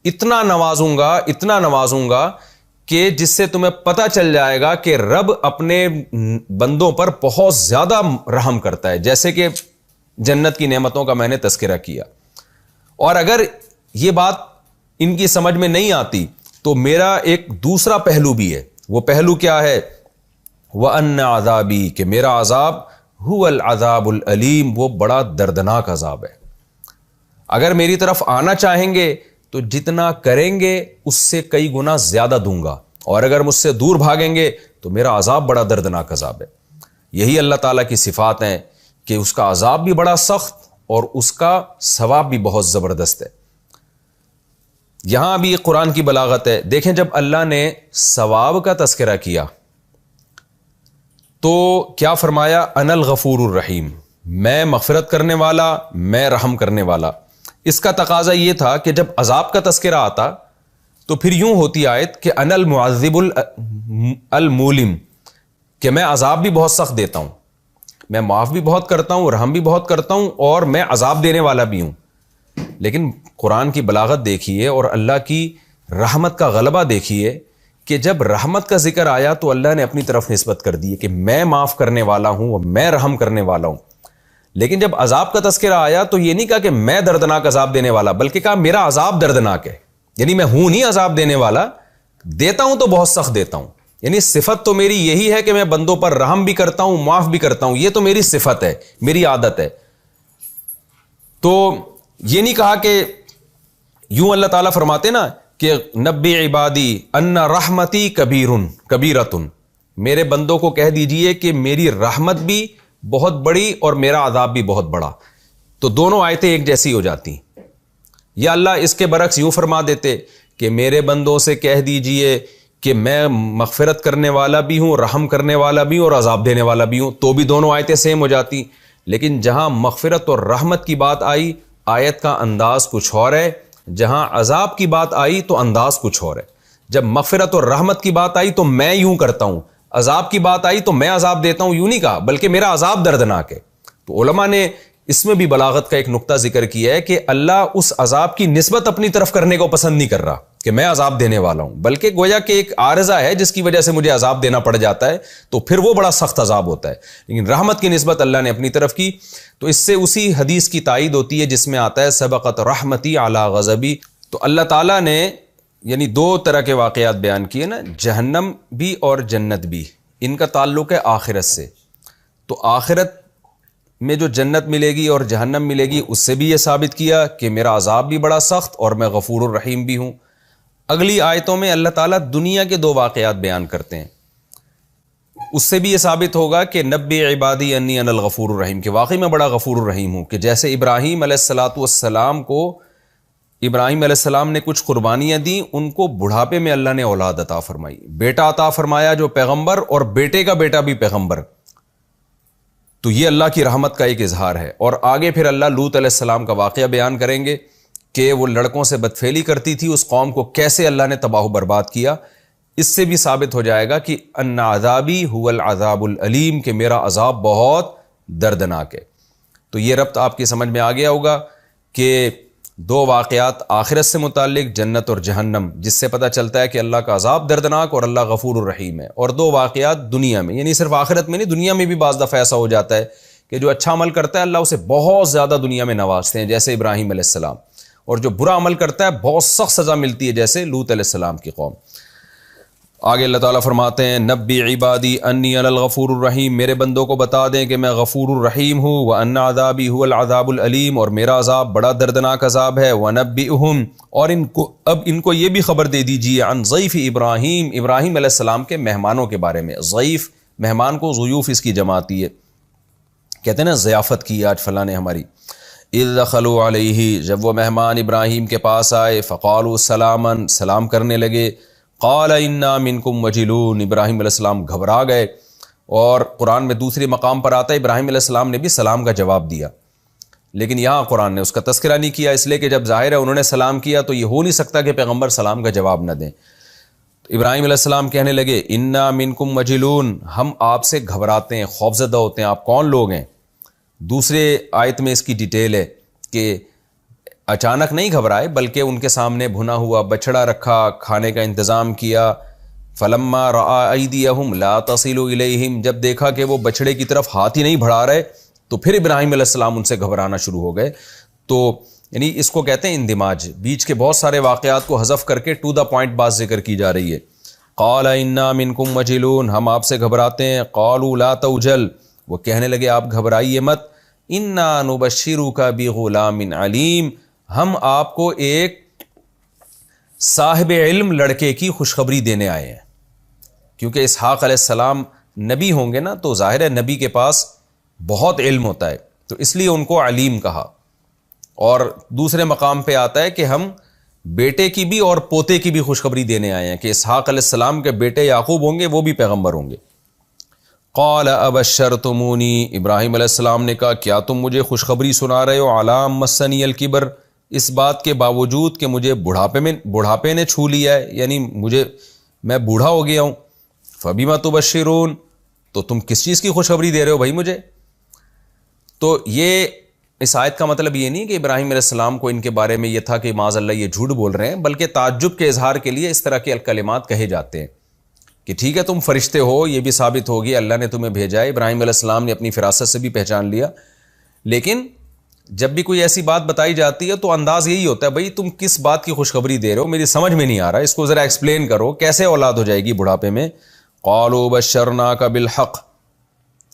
اتنا نوازوں گا کہ جس سے تمہیں پتہ چل جائے گا کہ رب اپنے بندوں پر بہت زیادہ رحم کرتا ہے، جیسے کہ جنت کی نعمتوں کا میں نے تذکرہ کیا۔ اور اگر یہ بات ان کی سمجھ میں نہیں آتی تو میرا ایک دوسرا پہلو بھی ہے، وہ پہلو کیا ہے؟ وَأَنَّ عَذَابِي، کہ میرا عذاب هُوَ الْعَذَابُ الْأَلِيمُ، وہ بڑا دردناک عذاب ہے۔ اگر میری طرف آنا چاہیں گے تو جتنا کریں گے اس سے کئی گنا زیادہ دوں گا، اور اگر مجھ سے دور بھاگیں گے تو میرا عذاب بڑا دردناک عذاب ہے۔ یہی اللہ تعالیٰ کی صفات ہیں کہ اس کا عذاب بھی بڑا سخت اور اس کا ثواب بھی بہت زبردست ہے۔ یہاں بھی قرآن کی بلاغت ہے، دیکھیں جب اللہ نے ثواب کا تذکرہ کیا تو کیا فرمایا؟ انا الغفور الرحیم، میں مغفرت کرنے والا، میں رحم کرنے والا۔ اس کا تقاضا یہ تھا کہ جب عذاب کا تذکرہ آتا تو پھر یوں ہوتی آیت کہ انا المعذب المولم، کہ میں عذاب بھی بہت سخت دیتا ہوں، میں معاف بھی بہت کرتا ہوں، رحم بھی بہت کرتا ہوں، اور میں عذاب دینے والا بھی ہوں۔ لیکن قرآن کی بلاغت دیکھیے اور اللہ کی رحمت کا غلبہ دیکھیے کہ جب رحمت کا ذکر آیا تو اللہ نے اپنی طرف نسبت کر دی کہ میں معاف کرنے والا ہوں اور میں رحم کرنے والا ہوں۔ لیکن جب عذاب کا تذکرہ آیا تو یہ نہیں کہا کہ میں دردناک عذاب دینے والا، بلکہ کہا میرا عذاب دردناک ہے، یعنی میں ہوں نہیں عذاب دینے والا، دیتا ہوں تو بہت سخت دیتا ہوں۔ یعنی صفت تو میری یہی ہے کہ میں بندوں پر رحم بھی کرتا ہوں، معاف بھی کرتا ہوں، یہ تو میری صفت ہے، میری عادت ہے۔ تو یہ نہیں کہا کہ یوں اللہ تعالیٰ فرماتے نا کہ نبی عبادی ان رحمتی کبیرتن، میرے بندوں کو کہہ دیجئے کہ میری رحمت بھی بہت بڑی اور میرا عذاب بھی بہت بڑا، تو دونوں آیتیں ایک جیسی ہو جاتی۔ یا اللہ اس کے برعکس یوں فرما دیتے کہ میرے بندوں سے کہہ دیجئے کہ میں مغفرت کرنے والا بھی ہوں، رحم کرنے والا بھی ہوں اور عذاب دینے والا بھی ہوں، تو بھی دونوں آیتیں سیم ہو جاتی۔ لیکن جہاں مغفرت اور رحمت کی بات آئی آیت کا انداز کچھ اور ہے، جہاں عذاب کی بات آئی تو انداز کچھ اور ہے۔ جب مغفرت اور رحمت کی بات آئی تو میں یوں کرتا ہوں، عذاب کی بات آئی تو میں عذاب دیتا ہوں، یوں نہیں کہا، بلکہ میرا عذاب دردناک ہے۔ تو علماء نے اس میں بھی بلاغت کا ایک نقطہ ذکر کیا ہے کہ اللہ اس عذاب کی نسبت اپنی طرف کرنے کو پسند نہیں کر رہا کہ میں عذاب دینے والا ہوں، بلکہ گویا کہ ایک عارضہ ہے جس کی وجہ سے مجھے عذاب دینا پڑ جاتا ہے، تو پھر وہ بڑا سخت عذاب ہوتا ہے۔ لیکن رحمت کی نسبت اللہ نے اپنی طرف کی، تو اس سے اسی حدیث کی تائید ہوتی ہے جس میں آتا ہے سبقت رحمتی علی غضبی۔ تو اللہ تعالیٰ نے یعنی دو طرح کے واقعات بیان کیے نا، جہنم بھی اور جنت بھی، ان کا تعلق ہے آخرت سے۔ تو آخرت میں جو جنت ملے گی اور جہنم ملے گی اس سے بھی یہ ثابت کیا کہ میرا عذاب بھی بڑا سخت اور میں غفور الرحیم بھی ہوں۔ اگلی آیتوں میں اللہ تعالیٰ دنیا کے دو واقعات بیان کرتے ہیں، اس سے بھی یہ ثابت ہوگا کہ نبی عبادی انی انا الغفور الرحیم، کہ واقعی میں بڑا غفور الرحیم ہوں۔ کہ جیسے ابراہیم علیہ السلام کو ابراہیم علیہ السلام نے کچھ قربانیاں دیں، ان کو بڑھاپے میں اللہ نے اولاد عطا فرمائی، بیٹا عطا فرمایا جو پیغمبر، اور بیٹے کا بیٹا بھی پیغمبر، تو یہ اللہ کی رحمت کا ایک اظہار ہے۔ اور آگے پھر اللہ لوط علیہ السلام کا واقعہ بیان کریں گے کہ وہ لڑکوں سے بدفعلی کرتی تھی، اس قوم کو کیسے اللہ نے تباہ و برباد کیا۔ اس سے بھی ثابت ہو جائے گا کہ ان عذابی هو العذاب العلیم، کہ میرا عذاب بہت دردناک ہے۔ تو یہ ربط آپ کی سمجھ میں آ گیا ہوگا کہ دو واقعات آخرت سے متعلق، جنت اور جہنم، جس سے پتہ چلتا ہے کہ اللہ کا عذاب دردناک اور اللہ غفور الرحیم ہے، اور دو واقعات دنیا میں، یعنی صرف آخرت میں نہیں، دنیا میں بھی بعض دفعہ ایسا ہو جاتا ہے کہ جو اچھا عمل کرتا ہے اللہ اسے بہت زیادہ دنیا میں نوازتے ہیں جیسے ابراہیم علیہ السلام، اور جو برا عمل کرتا ہے بہت سخت سزا ملتی ہے جیسے لوط علیہ السلام کی قوم۔ آگے اللہ تعالیٰ فرماتے ہیں نبی عبادی انی انا الغفور الرحیم، میرے بندوں کو بتا دیں کہ میں غفور الرحیم ہوں، وان عذابی هو العذاب العلیم، اور میرا عذاب بڑا دردناک عذاب ہے، ونبئہم، اور ان کو یہ بھی خبر دے دیجیے، عن ضیف ابراہیم، ابراہیم علیہ السلام کے مہمانوں کے بارے میں۔ ضیف مہمان کو ضیوف اس کی جمع آتی ہے، کہتے ہیں نا ضیافت کی آج فلاں نے ہماری۔ اذ دخلوا علیہ، جب وہ مہمان ابراہیم کے پاس آئے، فقالوا سلاما، سلام کرنے لگے، قال انا منکم وجلون، ابراہیم علیہ السلام گھبرا گئے۔ اور قرآن میں دوسری مقام پر آتا ہے ابراہیم علیہ السلام نے بھی سلام کا جواب دیا، لیکن یہاں قرآن نے اس کا تذکرہ نہیں کیا، اس لیے کہ جب ظاہر ہے انہوں نے سلام کیا تو یہ ہو نہیں سکتا کہ پیغمبر سلام کا جواب نہ دیں۔ ابراہیم علیہ السلام کہنے لگے انا منکم وجلون، ہم آپ سے گھبراتے ہیں، خوفزدہ ہوتے ہیں، آپ کون لوگ ہیں؟ دوسرے آیت میں اس کی ڈیٹیل ہے کہ اچانک نہیں گھبرائے، بلکہ ان کے سامنے بھنا ہوا بچڑا رکھا، کھانے کا انتظام کیا۔ فلما رأى ایدیہم لا تصل الیہم، جب دیکھا کہ وہ بچڑے کی طرف ہاتھ ہی نہیں بڑھا رہے تو پھر ابراہیم علیہ السلام ان سے گھبرانا شروع ہو گئے۔ تو یعنی اس کو کہتے ہیں اندماج، بیچ کے بہت سارے واقعات کو حذف کر کے ٹو دا پوائنٹ بات ذکر کی جا رہی ہے۔ قال انا منکم وجلون، ہم آپ سے گھبراتے ہیں۔ قالوا لا توجل، وہ کہنے لگے آپ گھبرائیے مت۔ انا نبشرک بغلام علیم، ہم آپ کو ایک صاحب علم لڑکے کی خوشخبری دینے آئے ہیں، کیونکہ اسحاق علیہ السلام نبی ہوں گے نا، تو ظاہر ہے نبی کے پاس بہت علم ہوتا ہے، تو اس لیے ان کو علیم کہا۔ اور دوسرے مقام پہ آتا ہے کہ ہم بیٹے کی بھی اور پوتے کی بھی خوشخبری دینے آئے ہیں کہ اسحاق علیہ السلام کے بیٹے یعقوب ہوں گے، وہ بھی پیغمبر ہوں گے۔ قال ابشرتمونی، ابراہیم علیہ السلام نے کہا کیا تم مجھے خوشخبری سنا رہے ہو، علام مسنی الکبر، اس بات کے باوجود کہ مجھے بڑھاپے نے چھو لیا ہے، یعنی میں بوڑھا ہو گیا ہوں۔ فبما تبشرون، تو تم کس چیز کی خوشخبری دے رہے ہو بھائی مجھے؟ تو یہ اس آیت کا مطلب یہ نہیں کہ ابراہیم علیہ السلام کو ان کے بارے میں یہ تھا کہ معاذ اللہ یہ جھوٹ بول رہے ہیں، بلکہ تعجب کے اظہار کے لیے اس طرح کے کلمات کہے جاتے ہیں کہ ٹھیک ہے تم فرشتے ہو، یہ بھی ثابت ہو گیا اللہ نے تمہیں بھیجا ہے، ابراہیم علیہ السلام نے اپنی فراست سے بھی پہچان لیا، لیکن جب بھی کوئی ایسی بات بتائی جاتی ہے تو انداز یہی ہوتا ہے بھائی تم کس بات کی خوشخبری دے رہے ہو، میری سمجھ میں نہیں آ رہا، اس کو ذرا ایکسپلین کرو، کیسے اولاد ہو جائے گی بڑھاپے میں؟ قالوا بشرناک بالحق،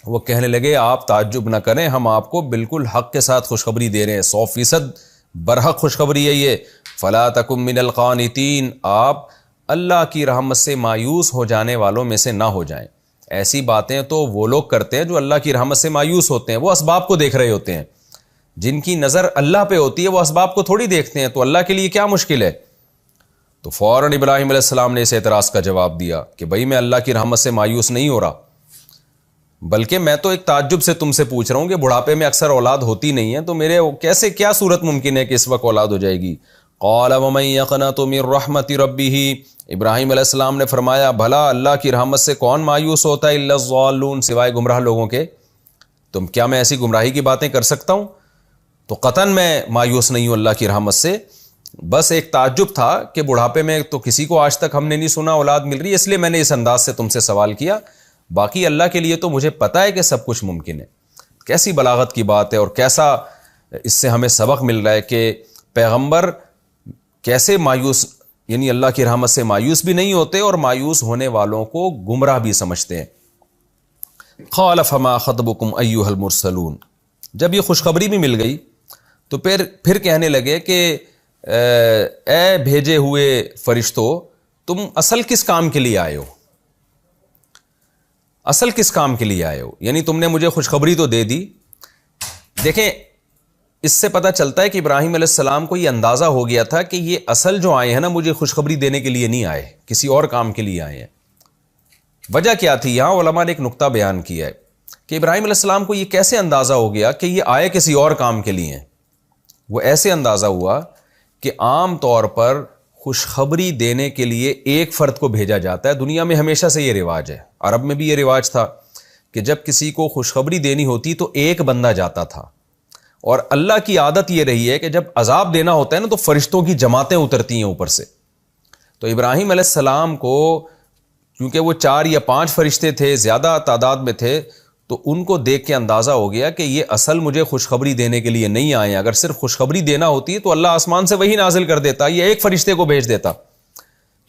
وہ کہنے لگے آپ تعجب نہ کریں، ہم آپ کو بالکل حق کے ساتھ خوشخبری دے رہے ہیں، 100% برحق خوشخبری ہے یہ۔ فلا تکن من القانتین، آپ اللہ کی رحمت سے مایوس ہو جانے والوں میں سے نہ ہو جائیں۔ ایسی باتیں تو وہ لوگ کرتے ہیں جو اللہ کی رحمت سے مایوس ہوتے ہیں، وہ اسباب کو دیکھ رہے ہوتے ہیں، جن کی نظر اللہ پہ ہوتی ہے وہ اسباب کو تھوڑی دیکھتے ہیں، تو اللہ کے لیے کیا مشکل ہے؟ تو فوراً ابراہیم علیہ السلام نے اس اعتراض کا جواب دیا کہ بھائی میں اللہ کی رحمت سے مایوس نہیں ہو رہا، بلکہ میں تو ایک تعجب سے تم سے پوچھ رہا ہوں کہ بڑھاپے میں اکثر اولاد ہوتی نہیں ہے، تو میرے کیسے کیا صورت ممکن ہے کہ اس وقت اولاد ہو جائے گی؟ قال ومن يقنط من رحمت ربه، ابراہیم علیہ السلام نے فرمایا بھلا اللہ کی رحمت سے کون مایوس ہوتا ہے؟ الا الضالون، سوائے گمراہ لوگوں کے۔ تم کیا میں ایسی گمراہی کی باتیں کر سکتا ہوں؟ تو قطعاً میں مایوس نہیں ہوں اللہ کی رحمت سے، بس ایک تعجب تھا کہ بڑھاپے میں تو کسی کو آج تک ہم نے نہیں سنا اولاد مل رہی، اس لیے میں نے اس انداز سے تم سے سوال کیا، باقی اللہ کے لیے تو مجھے پتہ ہے کہ سب کچھ ممکن ہے۔ کیسی بلاغت کی بات ہے، اور کیسا اس سے ہمیں سبق مل رہا ہے کہ پیغمبر کیسے مایوس، یعنی اللہ کی رحمت سے مایوس بھی نہیں ہوتے اور مایوس ہونے والوں کو گمراہ بھی سمجھتے ہیں۔ قال فما خطبکم ایھا المرسلون، جب یہ خوشخبری بھی مل گئی تو پھر کہنے لگے کہ اے بھیجے ہوئے فرشتوں، تم اصل کس کام کے لیے آئے ہو؟ اصل کس کام کے لیے آئے ہو؟ یعنی تم نے مجھے خوشخبری تو دے دی۔ دیکھیں اس سے پتہ چلتا ہے کہ ابراہیم علیہ السلام کو یہ اندازہ ہو گیا تھا کہ یہ اصل جو آئے ہیں نا مجھے خوشخبری دینے کے لیے نہیں آئے، کسی اور کام کے لیے آئے ہیں۔ وجہ کیا تھی؟ یہاں علماء نے ایک نقطہ بیان کیا ہے کہ ابراہیم علیہ السلام کو یہ کیسے اندازہ ہو گیا کہ یہ آئے کسی اور کام کے لیے ہیں۔ وہ ایسے اندازہ ہوا کہ عام طور پر خوشخبری دینے کے لیے ایک فرد کو بھیجا جاتا ہے، دنیا میں ہمیشہ سے یہ رواج ہے، عرب میں بھی یہ رواج تھا کہ جب کسی کو خوشخبری دینی ہوتی تو ایک بندہ جاتا تھا، اور اللہ کی عادت یہ رہی ہے کہ جب عذاب دینا ہوتا ہے نا تو فرشتوں کی جماعتیں اترتی ہیں اوپر سے۔ تو ابراہیم علیہ السلام کو کیونکہ وہ 4 یا 5 فرشتے تھے، زیادہ تعداد میں تھے، تو ان کو دیکھ کے اندازہ ہو گیا کہ یہ اصل مجھے خوشخبری دینے کے لیے نہیں آئے ہیں، اگر صرف خوشخبری دینا ہوتی تو اللہ آسمان سے وہی نازل کر دیتا، یہ ایک فرشتے کو بھیج دیتا۔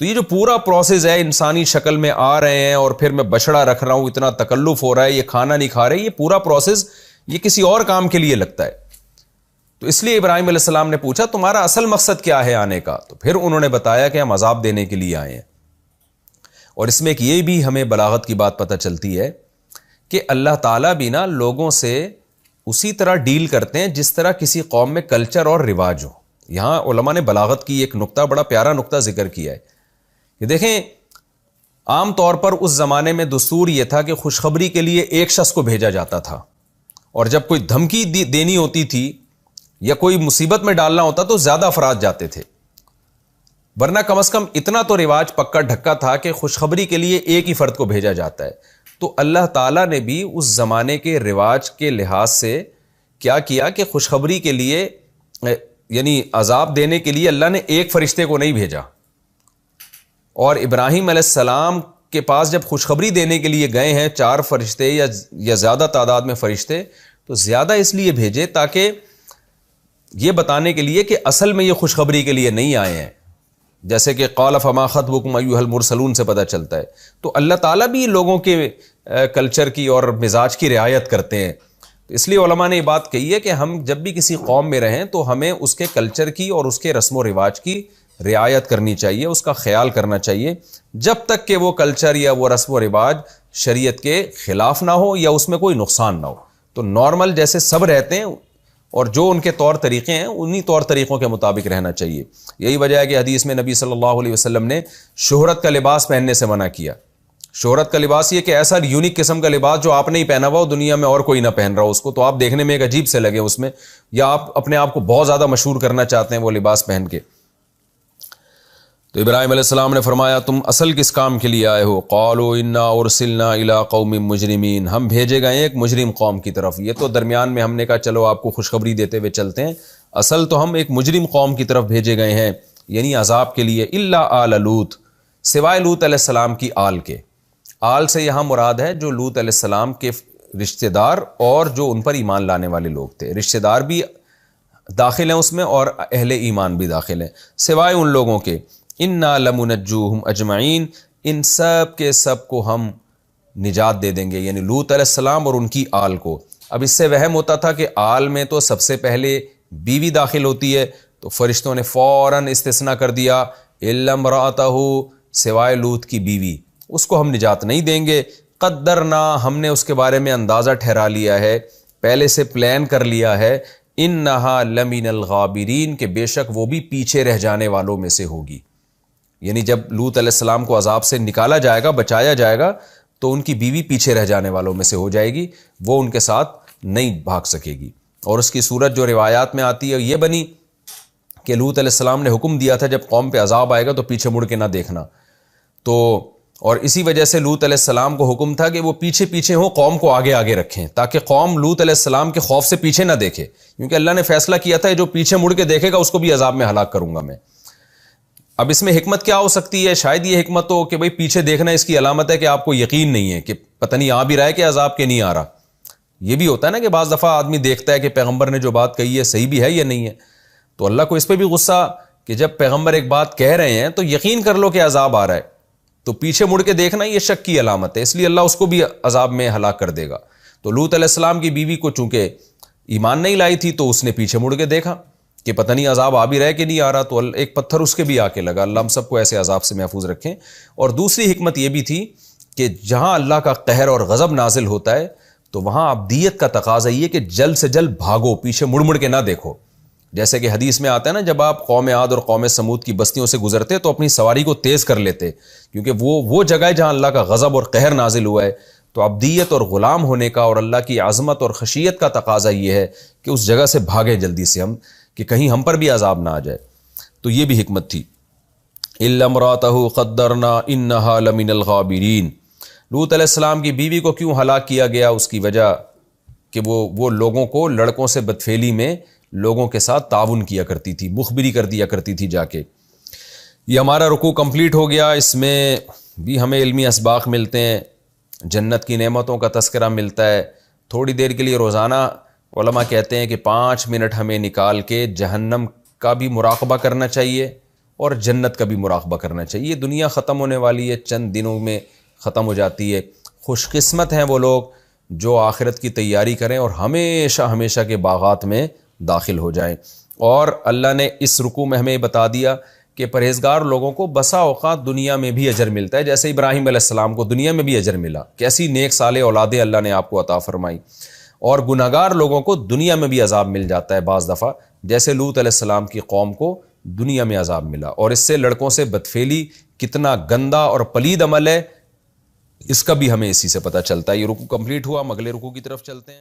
تو یہ جو پورا پروسیس ہے، انسانی شکل میں آ رہے ہیں اور پھر میں بچڑا رکھ رہا ہوں، اتنا تکلف ہو رہا ہے، یہ کھانا نہیں کھا رہے، یہ پورا پروسیس یہ کسی اور کام کے لیے لگتا ہے۔ تو اس لیے ابراہیم علیہ السلام نے پوچھا تمہارا اصل مقصد کیا ہے آنے کا؟ تو پھر انہوں نے بتایا کہ ہم عذاب دینے کے لیے آئے ہیں۔ اور اس میں ایک یہ بھی ہمیں بلاغت کی بات پتہ چلتی ہے کہ اللہ تعالیٰ بھی نا لوگوں سے اسی طرح ڈیل کرتے ہیں جس طرح کسی قوم میں کلچر اور رواج ہو۔ یہاں علماء نے بلاغت کی ایک نقطہ، بڑا پیارا نقطہ ذکر کیا ہے کہ دیکھیں عام طور پر اس زمانے میں دستور یہ تھا کہ خوشخبری کے لیے ایک شخص کو بھیجا جاتا تھا، اور جب کوئی دھمکی دینی ہوتی تھی یا کوئی مصیبت میں ڈالنا ہوتا تو زیادہ افراد جاتے تھے، ورنہ کم از کم اتنا تو رواج پکا ڈھکا تھا کہ خوشخبری کے لیے ایک ہی فرد کو بھیجا جاتا ہے۔ تو اللہ تعالیٰ نے بھی اس زمانے کے رواج کے لحاظ سے کیا کیا کہ خوشخبری کے لیے یعنی عذاب دینے کے لیے اللہ نے ایک فرشتے کو نہیں بھیجا، اور ابراہیم علیہ السلام کے پاس جب خوشخبری دینے کے لیے گئے ہیں 4 فرشتے یا زیادہ تعداد میں فرشتے، تو زیادہ اس لیے بھیجے تاکہ یہ بتانے کے لیے کہ اصل میں یہ خوشخبری کے لیے نہیں آئے ہیں، جیسے کہ قال فما خطبکم ایھا المرسلون سے پتہ چلتا ہے۔ تو اللہ تعالیٰ بھی لوگوں کے کلچر کی اور مزاج کی رعایت کرتے ہیں، اس لیے علماء نے یہ بات کہی ہے کہ ہم جب بھی کسی قوم میں رہیں تو ہمیں اس کے کلچر کی اور اس کے رسم و رواج کی رعایت کرنی چاہیے، اس کا خیال کرنا چاہیے، جب تک کہ وہ کلچر یا وہ رسم و رواج شریعت کے خلاف نہ ہو یا اس میں کوئی نقصان نہ ہو۔ تو نارمل جیسے سب رہتے ہیں اور جو ان کے طور طریقے ہیں انہی طور طریقوں کے مطابق رہنا چاہیے۔ یہی وجہ ہے کہ حدیث میں نبی صلی اللہ علیہ وسلم نے شہرت کا لباس پہننے سے منع کیا۔ شہرت کا لباس یہ کہ ایسا یونیک قسم کا لباس جو آپ نے ہی پہنا ہوا ہو، دنیا میں اور کوئی نہ پہن رہا ہو اس کو، تو آپ دیکھنے میں ایک عجیب سے لگے اس میں، یا آپ اپنے آپ کو بہت زیادہ مشہور کرنا چاہتے ہیں وہ لباس پہن کے۔ تو ابراہیم علیہ السلام نے فرمایا تم اصل کس کام کے لیے آئے ہو؟ قالوا انا ارسلنا الی قوم مجرمین، ہم بھیجے گئے ایک مجرم قوم کی طرف۔ یہ تو درمیان میں ہم نے کہا چلو آپ کو خوشخبری دیتے ہوئے چلتے ہیں، اصل تو ہم ایک مجرم قوم کی طرف بھیجے گئے ہیں، یعنی عذاب کے لیے۔ الا آل لوط، سوائے لوط علیہ السلام کی آل کے۔ آل سے یہاں مراد ہے جو لوط علیہ السلام کے رشتہ دار اور جو ان پر ایمان لانے والے لوگ تھے، رشتہ دار بھی داخل ہیں اس میں اور اہل ایمان بھی داخل ہیں، سوائے ان لوگوں کے۔ انا لمنجوہم اجمعین، ان سب کے سب کو ہم نجات دے دیں گے، یعنی لوط علیہ السلام اور ان کی آل کو۔ اب اس سے وہم ہوتا تھا کہ آل میں تو سب سے پہلے بیوی داخل ہوتی ہے، تو فرشتوں نے فوراً استثناء کر دیا الا امرأتہ، سوائے لوط کی بیوی، اس کو ہم نجات نہیں دیں گے۔ قدرنا، ہم نے اس کے بارے میں اندازہ ٹھہرا لیا ہے، پہلے سے پلان کر لیا ہے، انہا لمن الغابرین، کہ بے شک وہ بھی پیچھے رہ جانے والوں میں سے ہوگی۔ یعنی جب لوط علیہ السلام کو عذاب سے نکالا جائے گا، بچایا جائے گا، تو ان کی بیوی پیچھے رہ جانے والوں میں سے ہو جائے گی، وہ ان کے ساتھ نہیں بھاگ سکے گی۔ اور اس کی صورت جو روایات میں آتی ہے یہ بنی کہ لوط علیہ السلام نے حکم دیا تھا جب قوم پہ عذاب آئے گا تو پیچھے مڑ کے نہ دیکھنا، تو اور اسی وجہ سے لوط علیہ السلام کو حکم تھا کہ وہ پیچھے پیچھے ہوں، قوم کو آگے آگے رکھیں، تاکہ قوم لوط علیہ السلام کے خوف سے پیچھے نہ دیکھے، کیونکہ اللہ نے فیصلہ کیا تھا جو پیچھے مڑ کے دیکھے گا اس کو بھی عذاب میں ہلاک کروں گا میں۔ اب اس میں حکمت کیا ہو سکتی ہے؟ شاید یہ حکمت ہو کہ بھئی پیچھے دیکھنا اس کی علامت ہے کہ آپ کو یقین نہیں ہے کہ پتہ نہیں آ بھی رہا ہے کہ عذاب کے نہیں آ رہا۔ یہ بھی ہوتا ہے نا کہ بعض دفعہ آدمی دیکھتا ہے کہ پیغمبر نے جو بات کہی ہے صحیح بھی ہے یا نہیں ہے، تو اللہ کو اس پہ بھی غصہ کہ جب پیغمبر ایک بات کہہ رہے ہیں تو یقین کر لو کہ عذاب آ رہا ہے، تو پیچھے مڑ کے دیکھنا یہ شک کی علامت ہے، اس لیے اللہ اس کو بھی عذاب میں ہلاک کر دے گا۔ تو لوط علیہ السلام کی بیوی کو چونکہ ایمان نہیں لائی تھی تو اس نے پیچھے مڑ کے دیکھا کہ پتہ نہیں عذاب آ بھی رہا ہے کہ نہیں آ رہا، تو ایک پتھر اس کے بھی آ کے لگا۔ اللہ ہم سب کو ایسے عذاب سے محفوظ رکھیں۔ اور دوسری حکمت یہ بھی تھی کہ جہاں اللہ کا قہر اور غضب نازل ہوتا ہے تو وہاں ابدیت کا تقاضا یہ کہ جلد سے جلد بھاگو، پیچھے مڑ مڑ کے نہ دیکھو۔ جیسے کہ حدیث میں آتا ہے نا، جب آپ قوم عاد اور قوم سمود کی بستیوں سے گزرتے تو اپنی سواری کو تیز کر لیتے، کیونکہ وہ جگہ ہے جہاں اللہ کا غضب اور قہر نازل ہوا ہے۔ تو ابدیت اور غلام ہونے کا اور اللہ کی عظمت اور خشیت کا تقاضا یہ ہے کہ اس جگہ سے بھاگیں جلدی سے ہم، کہ کہیں ہم پر بھی عذاب نہ آ جائے۔ تو یہ بھی حکمت تھی۔ الا امرأتہ قدرنا انہا لمن الغابرین، لوط علیہ السلام کی بیوی کو کیوں ہلاک کیا گیا؟ اس کی وجہ کہ وہ لوگوں کو لڑکوں سے بدفعلی میں لوگوں کے ساتھ تعاون کیا کرتی تھی، مخبری کر دیا کرتی تھی جا کے۔ یہ ہمارا رکوع کمپلیٹ ہو گیا، اس میں بھی ہمیں علمی اسباق ملتے ہیں، جنت کی نعمتوں کا تذکرہ ملتا ہے، تھوڑی دیر کے لیے روزانہ علماء کہتے ہیں کہ 5 منٹ ہمیں نکال کے جہنم کا بھی مراقبہ کرنا چاہیے اور جنت کا بھی مراقبہ کرنا چاہیے. یہ دنیا ختم ہونے والی ہے، چند دنوں میں ختم ہو جاتی ہے. خوش قسمت ہیں وہ لوگ جو آخرت کی تیاری کریں اور ہمیشہ ہمیشہ کے باغات میں داخل ہو جائیں. اور اللہ نے اس رکوع میں ہمیں بتا دیا کہ پرہیزگار لوگوں کو بسا اوقات دنیا میں بھی اجر ملتا ہے، جیسے ابراہیم علیہ السلام کو دنیا میں بھی اجر ملا. کیسی نیک صالح اولادیں اللہ نے آپ کو عطا فرمائی. اور گناہگار لوگوں کو دنیا میں بھی عذاب مل جاتا ہے بعض دفعہ، جیسے لوط علیہ السلام کی قوم کو دنیا میں عذاب ملا. اور اس سے لڑکوں سے بدفعلی کتنا گندا اور پلید عمل ہے، اس کا بھی ہمیں اسی سے پتہ چلتا ہے. یہ رکوع کمپلیٹ ہوا، ہم اگلے رکوع کی طرف چلتے ہیں.